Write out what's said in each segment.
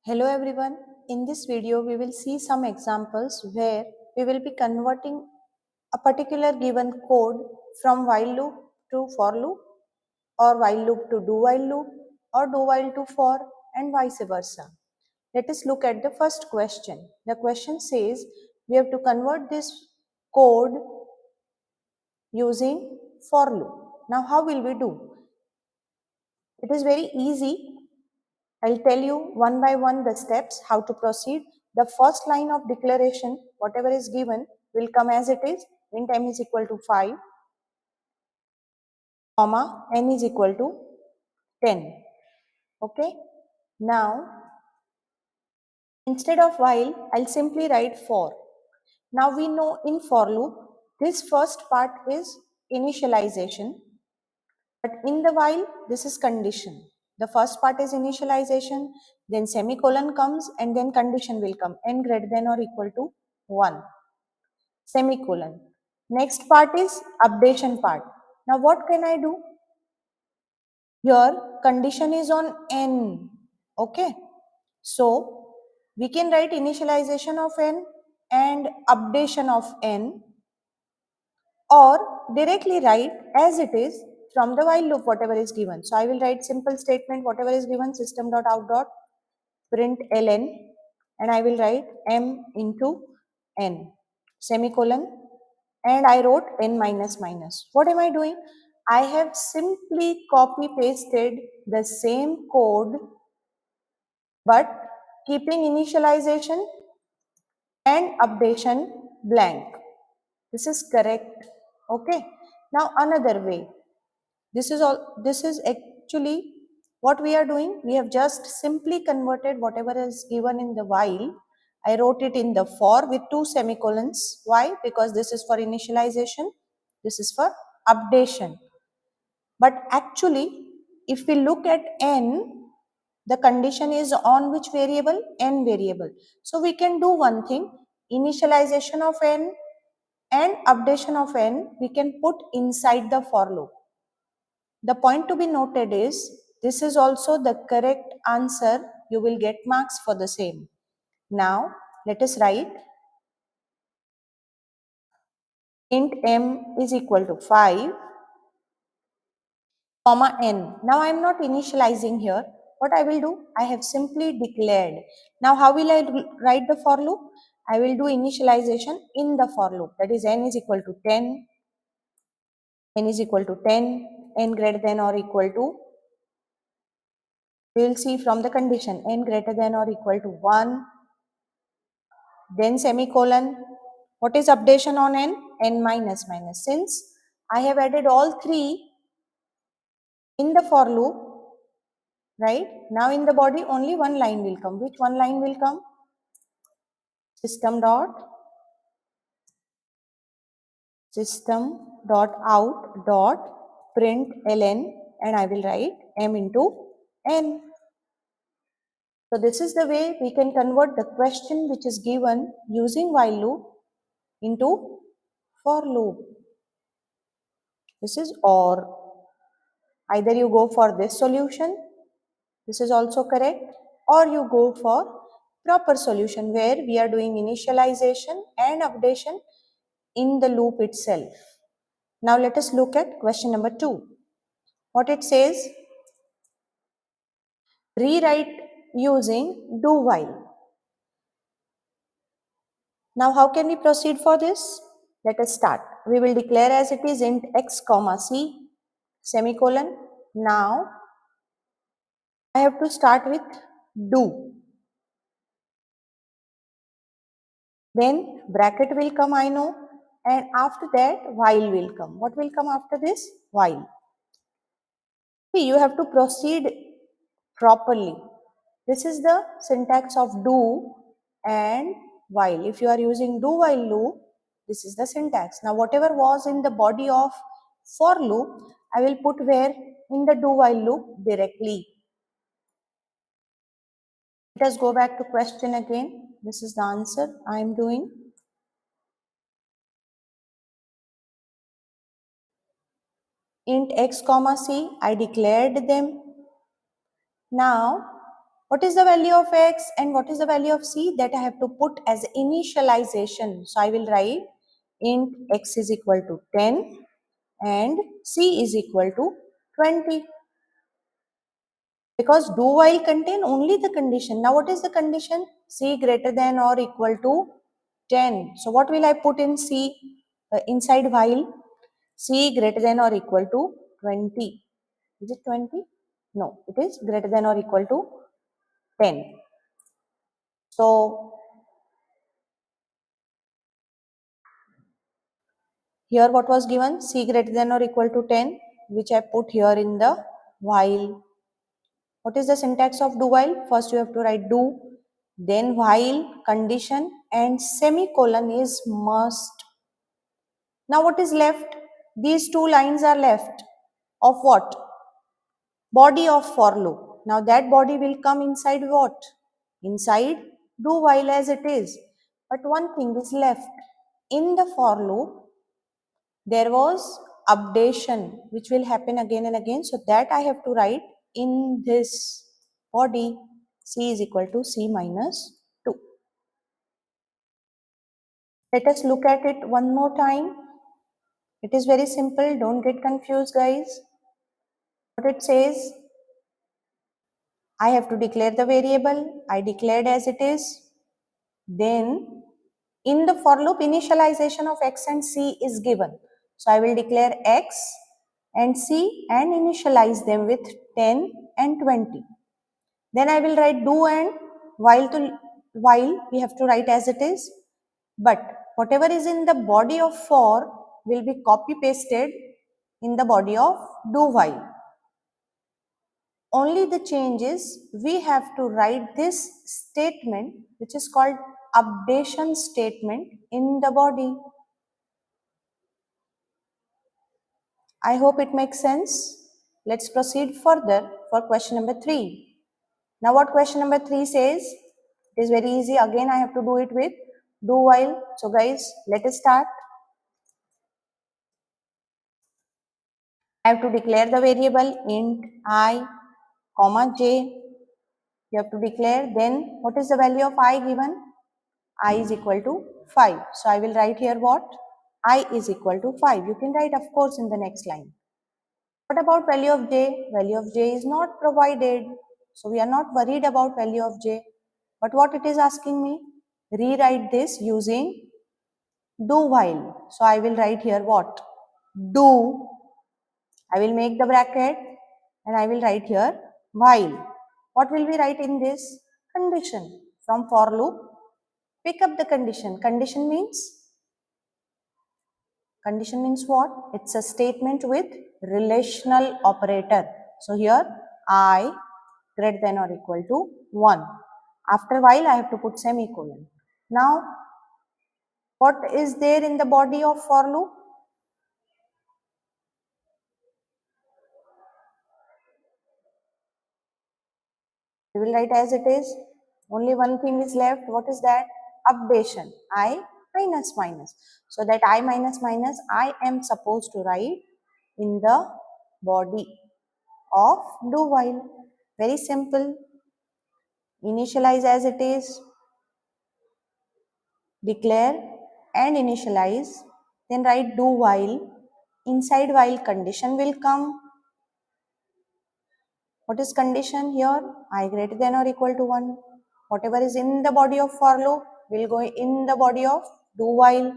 Hello everyone. In this video, we will see some examples where we will be converting a particular given code from while loop to for loop, or while loop to do while loop, or do while to for, and vice versa. Let us look at the first question. The question says we have to convert this code using for loop. Now how will we do? It is very easy. I'll tell you one by one the steps how to proceed. The first line of declaration, whatever is given, will come as it is. Int m is equal to 5, comma, n is equal to 10. Okay. Now, instead of while, I'll simply write for. Now we know in for loop, this first part is initialization. But in the while, this is condition. The first part is initialization, then semicolon comes, and then condition will come, n greater than or equal to 1, semicolon. Next part is updation part. Now what can I do? Here condition is on n, okay. So we can write initialization of n and updation of n, or directly write as it is from the while loop whatever is given. So I will write simple statement whatever is given, system.out.println, and I will write m into n, semicolon, and I wrote n minus minus. What am I doing? I have simply copy pasted the same code but keeping initialization and updation blank. This is correct. Okay. Now another way. This is actually what we are doing. We have just simply converted whatever is given in the while. I wrote it in the for with 2 semicolons. Why? Because this is for initialization. This is for updation. But actually, if we look at n, the condition is on which variable? N variable. So we can do one thing. Initialization of n and updation of n we can put inside the for loop. The point to be noted is this is also the correct answer. You will get marks for the same. Now let us write int m is equal to 5, comma n. Now I am not initializing here. What I will do? I have simply declared. Now how will I write the for loop? I will do initialization in the for loop. That is n is equal to 10, n is equal to 10, n greater than or equal to, we will see from the condition, n greater than or equal to 1, then semicolon. What is updation on n? N minus minus. Since I have added all three in the for loop, right? Now in the body only one line will come. Which one line will come? System dot out.println, and I will write m into n. So this is the way we can convert the question which is given using while loop into for loop. This is or. Either you go for this solution, this is also correct, or you go for proper solution where we are doing initialization and updation in the loop itself. Now let us look at question number 2. What it says, rewrite using do while. Now how can we proceed for this? Let us start. We will declare as it is int x comma c, semicolon. Now I have to start with do. Then bracket will come, I know, and after that while will come. What will come after this? While. See, you have to proceed properly. This is the syntax of do and while. If you are using do while loop, this is the syntax. Now whatever was in the body of for loop, I will put where? In the do while loop directly. Let us go back to question again. This is the answer I am doing. Int x comma c, I declared them. Now What is the value of x and what is the value of c? That I have to put as initialization. So I will write int x is equal to 10 and c is equal to 20. Because do while contain only the condition. Now what is the condition? C greater than or equal to 10. So what will I put in C inside while? C greater than or equal to 20. Is it 20? No, it is greater than or equal to 10. So here what was given? C greater than or equal to 10, which I put here in the while. What is the syntax of do while? First you have to write do, then while, condition and semicolon is must. Now what is left? These two lines are left of what? Body of for loop. Now that body will come inside what? Inside do while as it is. But one thing is left. In the for loop, there was updation which will happen again and again. So that I have to write in this body. C is equal to C minus 2. Let us look at it one more time. It is very simple. Don't get confused, guys. What it says, I have to declare the variable. I declared as it is. Then in the for loop, initialization of x and c is given. So I will declare x and c and initialize them with 10 and 20. Then I will write do and while we have to write as it is. But whatever is in the body of for will be copy pasted in the body of do while. Only the change is we have to write this statement which is called updation statement in the body. I hope it makes sense. Let's proceed further for question number 3. Now what question number 3 says? It is very easy. Again I have to do it with do while. So guys, let us start. I have to declare the variable int I, comma j. You have to declare, then what is the value of I given? I is equal to 5. So I will write here what? I is equal to 5. You can write of course in the next line. What about value of j? Value of j is not provided. So we are not worried about value of j. But what it is asking me? Rewrite this using do while. So I will write here what? Do. I will make the bracket and I will write here while. What will we write in this? Condition. From for loop, pick up the condition. Condition means what? It's a statement with relational operator. So here I greater than or equal to 1. After while I have to put semicolon. Now what is there in the body of for loop? We will write as it is. Only one thing is left. What is that? Updation. I minus minus. So that I minus minus I am supposed to write in the body of do while. Very simple. Initialize as it is. Declare and initialize. Then write do while. Inside while condition will come. What is condition here? I greater than or equal to 1. Whatever is in the body of for loop will go in the body of do while.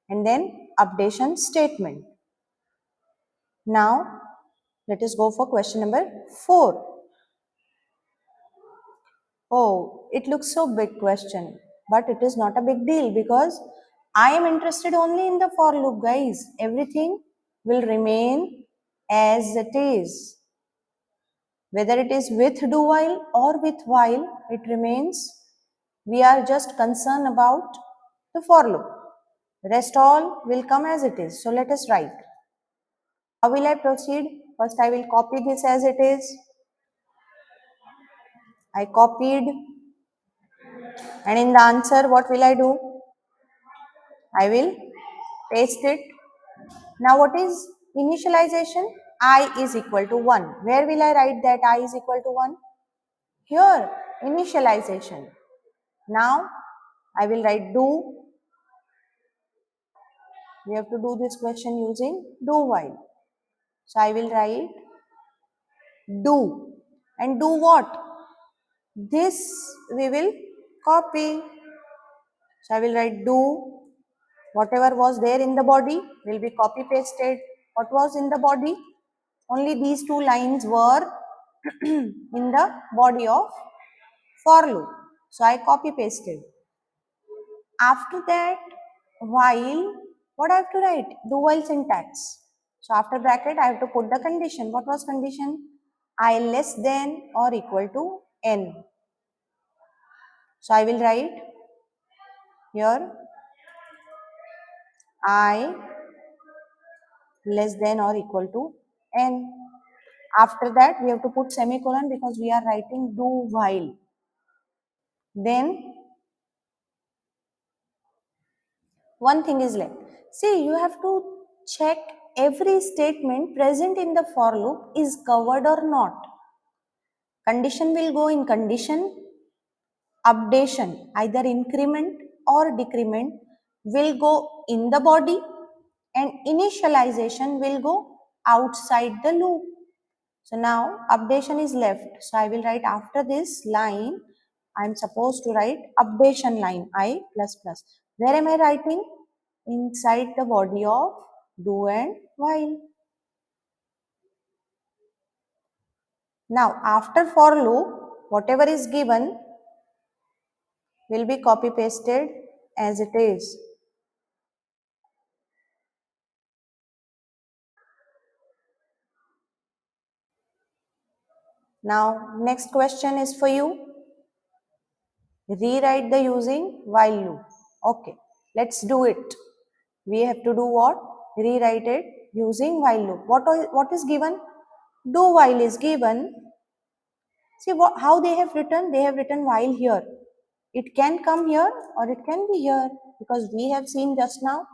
And then updation statement. Now let us go for question number 4. Oh, it looks so big question, but it is not a big deal because I am interested only in the for loop, guys. Everything will remain as it is. Whether it is with do while or with while, it remains. We are just concerned about the for loop. Rest all will come as it is. So let us write. How will I proceed? First I will copy this as it is. I copied, and in the answer what will I do? I will paste it. Now what is initialization? I is equal to 1. Where will I write that I is equal to 1? Here, initialization. Now, I will write do. We have to do this question using do while. So, I will write do. And do what? This we will copy. So, I will write do. Whatever was there in the body will be copy pasted. What was in the body? Only these two lines were in the body of for loop. So I copy pasted. After that, while, what I have to write? Do while syntax. So after bracket, I have to put the condition. What was condition? I less than or equal to n. So I will write here I less than or equal to n. After that, we have to put semicolon because we are writing do while. Then one thing is left. See, you have to check every statement present in the for loop is covered or not. Condition will go in condition, updation, either increment or decrement will go in the body, and initialization will go outside the loop. So now updation is left. So I will write after this line, I am supposed to write updation line I plus plus. Where am I writing? Inside the body of do and while. Now after for loop, whatever is given will be copy pasted as it is. Now next question is for you. Rewrite the using while loop. Okay, let's do it. We have to do what? Rewrite it using while loop. What is given? Do while is given. See how they have written? They have written while here. It can come here or it can be here because we have seen just now.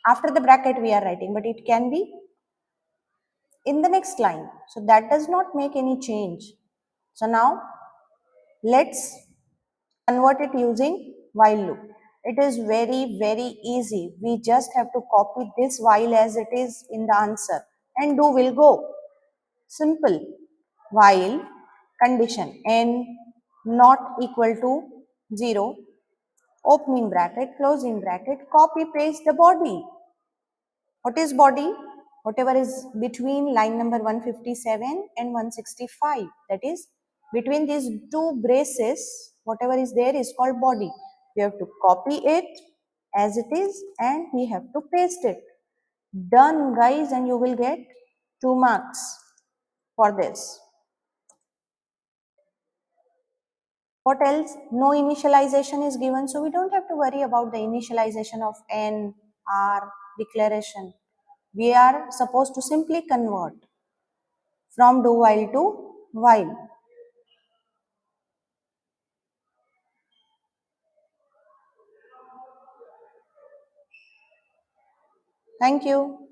After the bracket we are writing, but it can be in the next line. So that does not make any change. So now let's convert it using while loop. It is very easy. We just have to copy this while as it is in the answer and do will go. Simple. While condition n not equal to 0, opening bracket, closing bracket, copy paste the body. What is body? Whatever is between line number 157 and 165. That is between these two braces, whatever is there is called body. We have to copy it as it is and we have to paste it. Done guys, and you will get 2 marks for this. What else? No initialization is given, so we don't have to worry about the initialization of n, r, declaration. We are supposed to simply convert from do while to while. Thank you.